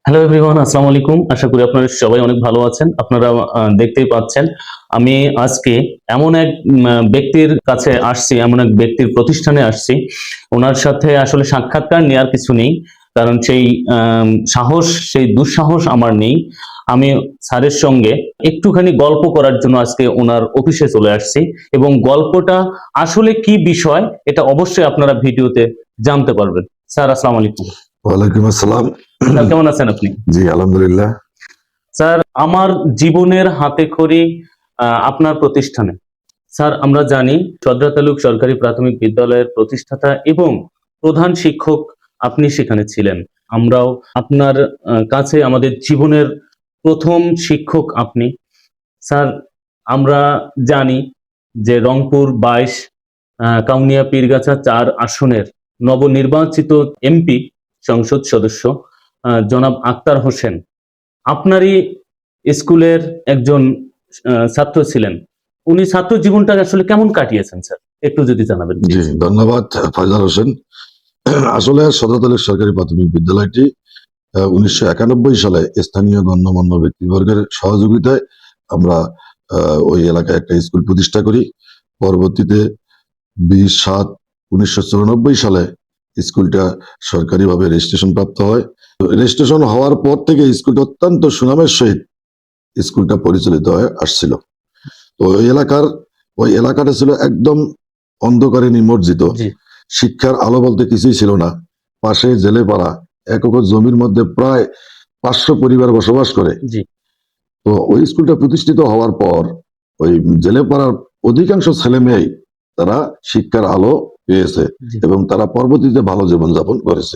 Hello everyone, আসসালামু আলাইকুম। আশা করি আপনারা সবাই অনেক ভালো আছেন। আপনারা দেখতেই পাচ্ছেন আমি আজকে এমন এক ব্যক্তির কাছে আসছি, এমন এক ব্যক্তির প্রতিষ্ঠানে আসছি। ওনার সাথে আসলে সাক্ষাৎকার নেওয়ার কিছু নেই, কারণ সেই সাহস, সেই দুঃসাহস আমার নেই। আমি স্যারের সঙ্গে একটুখানি গল্প করার জন্য আজকে ওনার অফিসে চলে আসছি, এবং গল্পটা আসলে কি বিষয় এটা অবশ্যই আপনারা ভিডিওতে জানতে পারবেন। স্যার, আসসালামু আলাইকুম। ওয়ালাইকুম আসসালাম। স্যার, কেমন আছেন আপনি? জি আলহামদুলিল্লাহ। স্যার, আমার জীবনের হাতেখড়ি আপনার প্রতিষ্ঠানে। স্যার, আমরা জানি সদরা তালুক সরকারি প্রাথমিক বিদ্যালয়ের প্রতিষ্ঠাতা এবং প্রধান শিক্ষক আপনি সেখানে ছিলেন। আমরাও আপনার কাছে আমাদের জীবনের প্রথম শিক্ষক আপনি। স্যার, আমরা জানি যে রংপুর 22 কাউনিয়া পীরগাছা 4 আসনের নবনির্বাচিত এমপি সংসদ সদস্য জনাব আক্তার হোসেন আপনারই স্কুলের একজন ছাত্র ছিলেন। উনি ছাত্র জীবনটা আসলে কেমন কাটিয়েছেন স্যার, একটু যদি জানাবেন। জি ধন্যবাদ ফয়জাল হোসেন। আসলে সদর তালুক সরকারি প্রাথমিক বিদ্যালয়টি 1991 সালে স্থানীয় গণ্যমান্য ব্যক্তিবর্গের সহযোগিতায় আমরা ওই এলাকায় একটা স্কুল প্রতিষ্ঠা করি। পরবর্তীতে 20/7/1994 সালে স্কুলটা সরকারিভাবে রেজিস্ট্রেশন প্রাপ্ত হয়। রেজিস্ট্রেশন হওয়ার পর থেকে স্কুলটা অত্যন্ত সুনামের সহিত স্কুলটা পরিচালিত হয়ে আসছিল। তো ওই এলাকাটা ছিল একদম অন্ধকারে নিমজ্জিত। শিক্ষার আলো বলতে কিছুই ছিল না। পাশে জেলেপাড়া, 1 একর জমির মধ্যে প্রায় 500 পরিবার বসবাস করে। তো ওই স্কুলটা প্রতিষ্ঠিত হওয়ার পর ওই জেলেপাড়ার অধিকাংশ ছেলে মেয়ে তারা শিক্ষার আলো পেয়েছে এবং তারা পরবর্তীতে ভালো জীবনযাপন করেছে।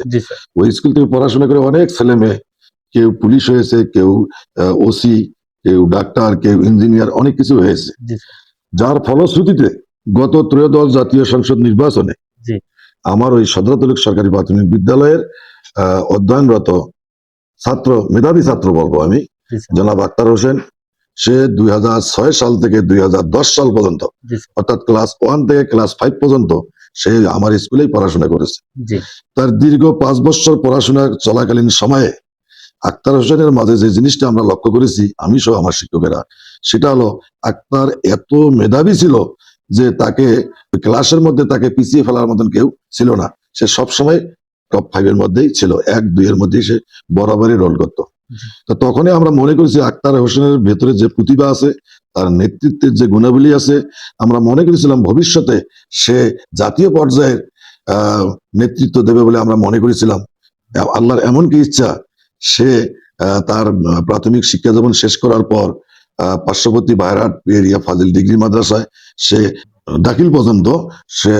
ওই স্কুল থেকে পড়াশোনা করে অনেক ছেলে মেয়ে, কেউ পুলিশ হয়েছে, কেউ ওসি, কেউ ডাক্তার, কেউ ইঞ্জিনিয়ার, অনেক কিছু হয়েছে। যার ফলশ্রুতিতে গত ত্রয়োদশ জাতীয় সংসদ নির্বাচনে আমার ওই সদর তালুক সরকারি প্রাথমিক বিদ্যালয়ের অধ্যয়নরত ছাত্র, মেধাবী ছাত্র বলবো আমি, জনাব আক্তার হোসেন, সে 2006 সাল থেকে 2010 সাল পর্যন্ত, অর্থাৎ ক্লাস 1 থেকে ক্লাস 5 পর্যন্ত সে আমার স্কুলেই পড়াশোনা করেছে। তার দীর্ঘ 5 বছর পড়াশোনা চলাকালীন সময়ে আক্তার হোসেনের মাঝে যে জিনিসটা আমরা লক্ষ্য করেছি, আমি সহ আমার শিক্ষকেরা, সেটা হলো আক্তার এত মেধাবী ছিল যে তাকে ক্লাসের মধ্যে তাকে পিছিয়ে ফেলার মতন কেউ ছিল না। সে সবসময় টপ 5 এর মধ্যেই ছিল, 1-2 এর মধ্যেই সে বরাবরই রোল করত। তো তখনই আমরা মনে করেছি আক্তার হোসেনের ভেতরে যে প্রতিভা আছে, তার নেতৃত্বের যে গুণাবলী আছে, আমরা মনে করেছিলাম ভবিষ্যতে সে জাতীয় পর্যায়ের নেতৃত্ব দেবে বলে আমরা মনে করেছিলাম। আল্লাহর এমন কি ইচ্ছা, সে তার প্রাথমিক শিক্ষা জীবন শেষ করার পর পার্শ্ববর্তী বায়রাট এরিয়া ফাজিল ডিগ্রি মাদ্রাসায় সে দাখিল পর্যন্ত সে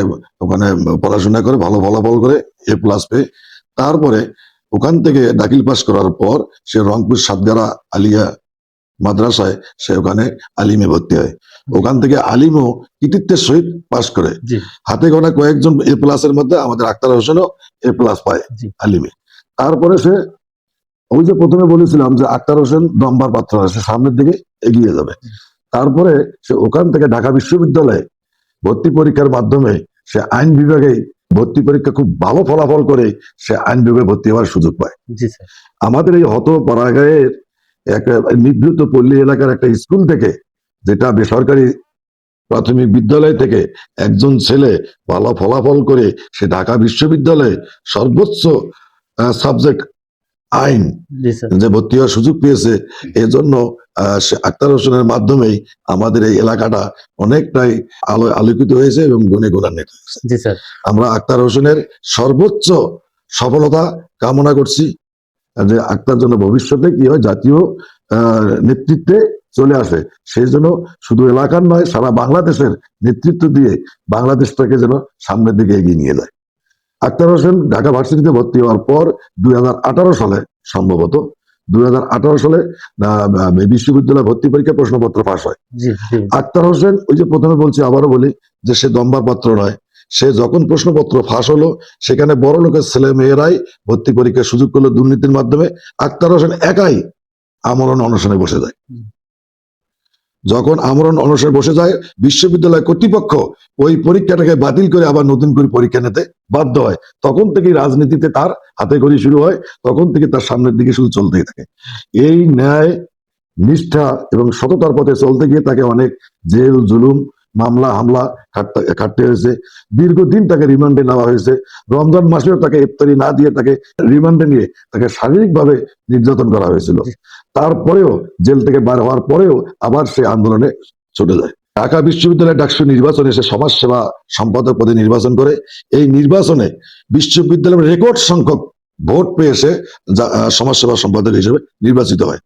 ওখানে পড়াশোনা করে ভালো ফলাফল করে A+ পেয়ে, তারপরে ওখান থেকে দাখিল পাস করার পর সে রংপুর সাতগারা আলিয়া মাদ্রাসায় সে ওখানে আলিমে ভর্তি হয়। ওখান থেকে আলিমও কৃতিত্বের সহিত পাস করে। হাতে গোনা কয়েকজন A+ এর মধ্যে আমাদের আক্তার হোসেনও A+ পায় আলিমে। তারপরে সে, ওই যে প্রথমে বলেছিলাম যে আক্তার হোসেন দম্বার পাত্র, সে সামনের দিকে এগিয়ে যাবে। তারপরে সে ওখান থেকে ঢাকা বিশ্ববিদ্যালয়ে ভর্তি পরীক্ষার মাধ্যমে সে আইন বিভাগে ভর্তি পরীক্ষা খুব ভালো ফলাফল করে সে আইন বিভাগে ভর্তি হওয়ার সুযোগ পায়। আমাদের এই হতপাড়াগাঁয়ের একটা নিভৃত পল্লী এলাকার একটা স্কুল থেকে, যেটা বেসরকারি প্রাথমিক বিদ্যালয় থেকে, একজন ছেলে ভালো ফলাফল করে সে ঢাকা বিশ্ববিদ্যালয়ে সর্বোচ্চ সাবজেক্ট আইন যে ভর্তি হওয়ার সুযোগ পেয়েছে। এজন্য আক্তার হোসেনের মাধ্যমেই আমাদের এই এলাকাটা অনেকটাই আলোকিত হয়েছে এবং গুণে গুণান্বিত হয়েছে। আমরা আক্তার হোসেনের সর্বোচ্চ সফলতা কামনা করছি, যে আক্তার জন্য ভবিষ্যতে কি হয়, জাতীয় নেতৃত্বে চলে আসে। সেই জন্য শুধু এলাকার নয়, সারা বাংলাদেশের নেতৃত্ব দিয়ে বাংলাদেশটাকে যেন সামনের দিকে এগিয়ে নিয়ে যায়। আক্তার হোসেন ঢাকা ভার্সিটিতে ভর্তি হওয়ার পর 2018 সালে, সম্ভবত 2018 সালে বিশ্ববিদ্যালয় ভর্তি পরীক্ষা প্রশ্নপত্র ফাঁস হয়। আক্তার হোসেন, ওই যে প্রথমে বলছি, আবারও বলি যে সে দম্বার পাত্র নয়। সে যখন প্রশ্নপত্র ফাঁস হলো, সেখানে বড় লোকের ছেলে মেয়েরাই ভর্তি পরীক্ষার সুযোগ করলো দুর্নীতির মাধ্যমে। আক্তার হোসেন একাই আমরণ অনশনে বসে যায়। যখন আমরণ অনশনে বসে যায়, বিশ্ববিদ্যালয় কর্তৃপক্ষ ওই পরীক্ষাটাকে বাতিল করে আবার নতুন করে পরীক্ষা নিতে বাধ্য হয়। তখন থেকেই রাজনীতিতে তার হাতে খড়ি শুরু হয়, তখন থেকে তার সামনের দিকে শুধু চলতেই থাকে। এই ন্যায়, নিষ্ঠা এবং সততার পথে চলতে গিয়ে তাকে অনেক জেল জুলুম, মামলা হামলা খাটতে হয়েছে। দীর্ঘদিন তাকে রিমান্ডে নেওয়া হয়েছে। রমজান মাসেও তাকে ইফতারি না দিয়ে তাকে রিমান্ডে নিয়ে তাকে শারীরিকভাবে নির্যাতন করা হয়েছিল। তারপরেও জেল থেকে বার হওয়ার পরেও আবার সে আন্দোলনে ছুটে যায়। ঢাকা বিশ্ববিদ্যালয়ের ডাকসু নির্বাচনে সে সমাজসেবা সম্পাদক পদে নির্বাচন করে। এই নির্বাচনে বিশ্ববিদ্যালয়ের রেকর্ড সংখ্যক ভোট পেয়ে সে সমাজসেবা সম্পাদক হিসেবে নির্বাচিত হয়।